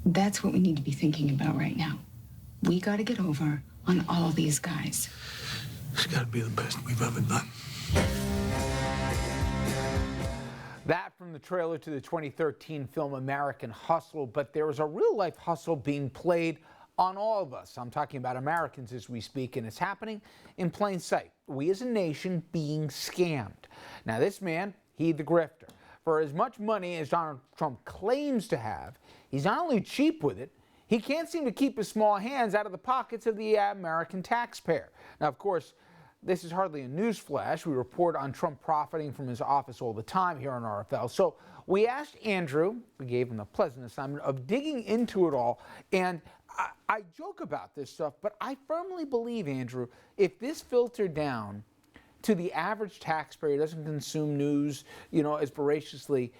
That's what we need to be thinking about right now. We got to get over on all these guys. It's got to be the best we've ever done. That from the trailer to the 2013 film American Hustle, but there is a real-life hustle being played on all of us. I'm talking about Americans as we speak, and it's happening in plain sight. We as a nation being scammed. Now this man, he the grifter. For as much money as Donald Trump claims to have, he's not only cheap with it, he can't seem to keep his small hands out of the pockets of the American taxpayer. Now, of course, this is hardly a news flash. We report on Trump profiting from his office all the time here on RFL. So we asked Andrew, we gave him the pleasant assignment of digging into it all. And I joke about this stuff, but I firmly believe, Andrew, if this filtered down to the average taxpayer who doesn't consume news, as voraciously,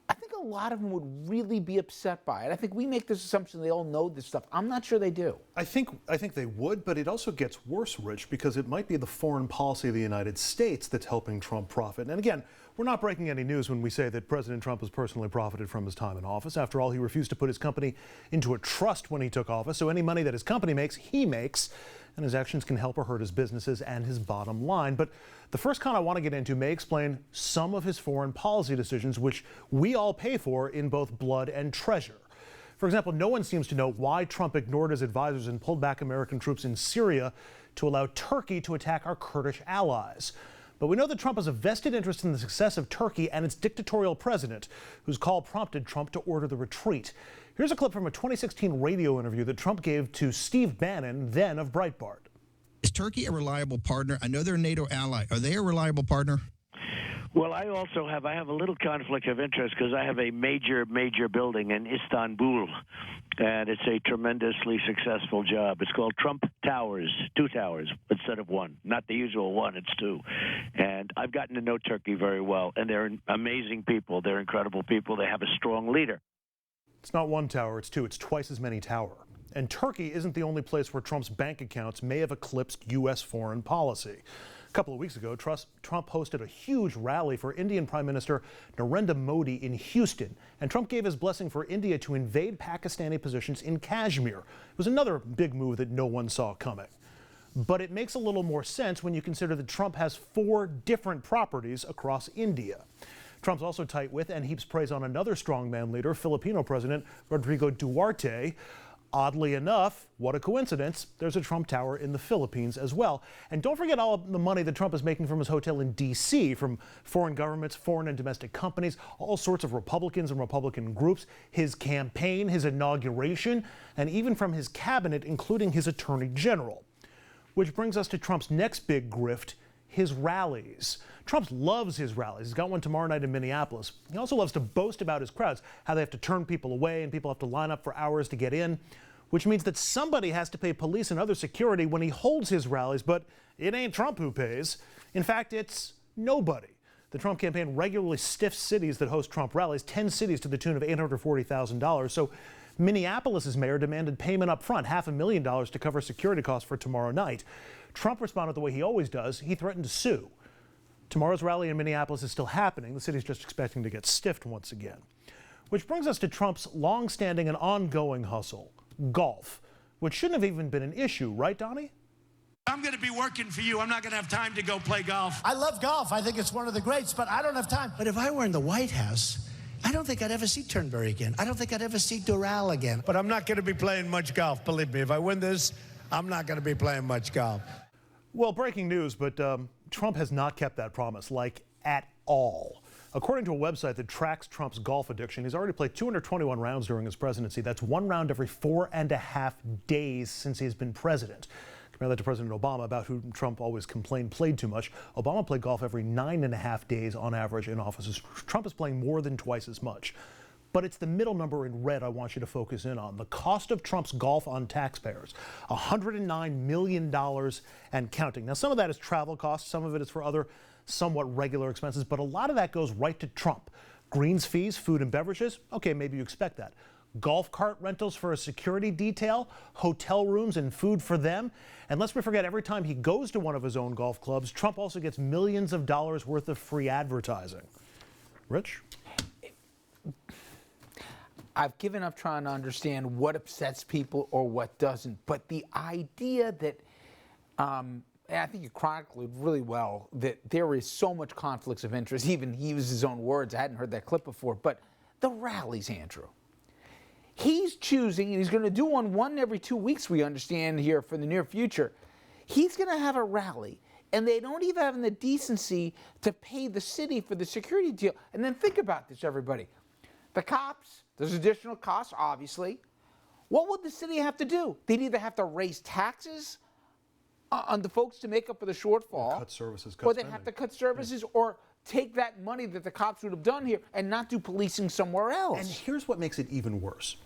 I think a lot of them would really be upset by it. I think we make this assumption they all know this stuff. I'm not sure they do. I think they would, but it also gets worse, Rich, because it might be the foreign policy of the United States that's helping Trump profit. And again, we're not breaking any news when we say that President Trump has personally profited from his time in office. After all, he refused to put his company into a trust when he took office, so any money that his company makes, he makes, and his actions can help or hurt his businesses and his bottom line. But the first con I want to get into may explain some of his foreign policy decisions, which we all pay for in both blood and treasure. For example, no one seems to know why Trump ignored his advisors and pulled back American troops in Syria to allow Turkey to attack our Kurdish allies. But we know that Trump has a vested interest in the success of Turkey and its dictatorial president, whose call prompted Trump to order the retreat. Here's a clip from a 2016 radio interview that Trump gave to Steve Bannon, then of Breitbart. Is Turkey a reliable partner? I know they're a NATO ally. Are they a reliable partner? Well, I have a little conflict of interest because I have a major building in Istanbul, and it's a tremendously successful job. It's called Trump Towers, 2 towers instead of 1. Not the usual 1, it's 2. And I've gotten to know Turkey very well, and they're amazing people. They're incredible people. They have a strong leader. It's not 1 tower, it's 2. It's twice as many tower. And Turkey isn't the only place where Trump's bank accounts may have eclipsed U.S. foreign policy. A couple of weeks ago, Trump hosted a huge rally for Indian Prime Minister Narendra Modi in Houston, and Trump gave his blessing for India to invade Pakistani positions in Kashmir. It was another big move that no one saw coming. But it makes a little more sense when you consider that Trump has 4 different properties across India. Trump's also tight with and heaps praise on another strongman leader, Filipino President Rodrigo Duterte. Oddly enough, what a coincidence, there's a Trump Tower in the Philippines as well. And don't forget all of the money that Trump is making from his hotel in D.C., from foreign governments, foreign and domestic companies, all sorts of Republicans and Republican groups, his campaign, his inauguration, and even from his cabinet, including his attorney general. Which brings us to Trump's next big grift, his rallies. Trump loves his rallies. He's got one tomorrow night in Minneapolis. He also loves to boast about his crowds, how they have to turn people away and people have to line up for hours to get in, which means that somebody has to pay police and other security when he holds his rallies, but it ain't Trump who pays. In fact, it's nobody. The Trump campaign regularly stiffs cities that host Trump rallies, 10 cities to the tune of $840,000. So Minneapolis's mayor demanded payment up front, $500,000 to cover security costs for tomorrow night. Trump responded the way he always does. He threatened to sue. Tomorrow's rally in Minneapolis is still happening. The city's just expecting to get stiffed once again. Which brings us to Trump's long-standing and ongoing hustle, golf, which shouldn't have even been an issue, right, Donnie? I'm going to be working for you. I'm not going to have time to go play golf. I love golf. I think it's one of the greats, but I don't have time. But if I were in the White House, I don't think I'd ever see Turnberry again. I don't think I'd ever see Doral again. But I'm not going to be playing much golf, believe me. If I win this, I'm not going to be playing much golf. Well, breaking news, but Trump has not kept that promise, like at all. According to a website that tracks Trump's golf addiction, he's already played 221 rounds during his presidency. That's 1 round every 4.5 days since he's been president. Compare that to President Obama, about whom Trump always complained played too much. Obama played golf every 9.5 days on average in office. Trump is playing more than twice as much. But it's the middle number in red I want you to focus in on. The cost of Trump's golf on taxpayers, $109 million and counting. Now, some of that is travel costs. Some of it is for other somewhat regular expenses. But a lot of that goes right to Trump. Greens fees, food and beverages. Okay, maybe you expect that. Golf cart rentals for a security detail, hotel rooms and food for them. And lest we forget, every time he goes to one of his own golf clubs, Trump also gets millions of dollars worth of free advertising. Rich? I've given up trying to understand what upsets people or what doesn't. But the idea that, and I think you chronicled really well, that there is so much conflicts of interest. Even he used his own words. I hadn't heard that clip before. But the rallies, Andrew. He's choosing, and he's going to do one every 2 weeks, we understand here, for the near future. He's going to have a rally, and they don't even have the decency to pay the city for the security deal. And then think about this, everybody. The cops, there's additional costs, obviously. What would the city have to do? They'd either have to raise taxes on the folks to make up for the shortfall, cut services, or they'd have to cut services, or take that money that the cops would have done here and not do policing somewhere else. And here's what makes it even worse.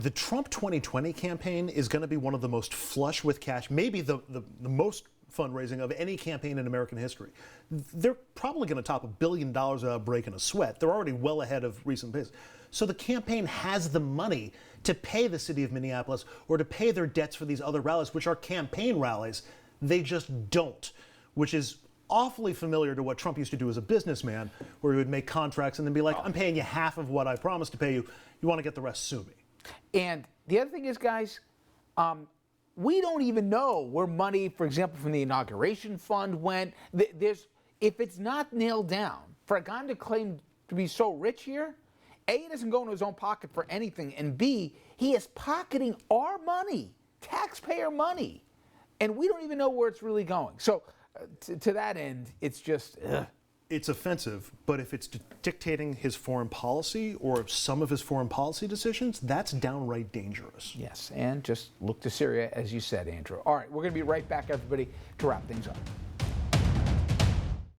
The Trump 2020 campaign is going to be one of the most flush with cash, maybe the most fundraising of any campaign in American history. They're probably going to top $1 billion without breaking a sweat. They're already well ahead of recent pace. So the campaign has the money to pay the city of Minneapolis or to pay their debts for these other rallies, which are campaign rallies. They just don't, which is awfully familiar to what Trump used to do as a businessman, where he would make contracts and then be like, I'm paying you half of what I promised to pay you. You want to get the rest, sue me. And the other thing is, guys, we don't even know where money, for example, from the inauguration fund went. If it's not nailed down, for a guy to claim to be so rich here, A, he doesn't go into his own pocket for anything, and B, he is pocketing our money, taxpayer money, and we don't even know where it's really going. So to that end, it's just... It's offensive, but if it's dictating his foreign policy or some of his foreign policy decisions, that's downright dangerous. Yes, and just look to Syria, as you said, Andrew. All right, we're going to be right back, everybody, to wrap things up.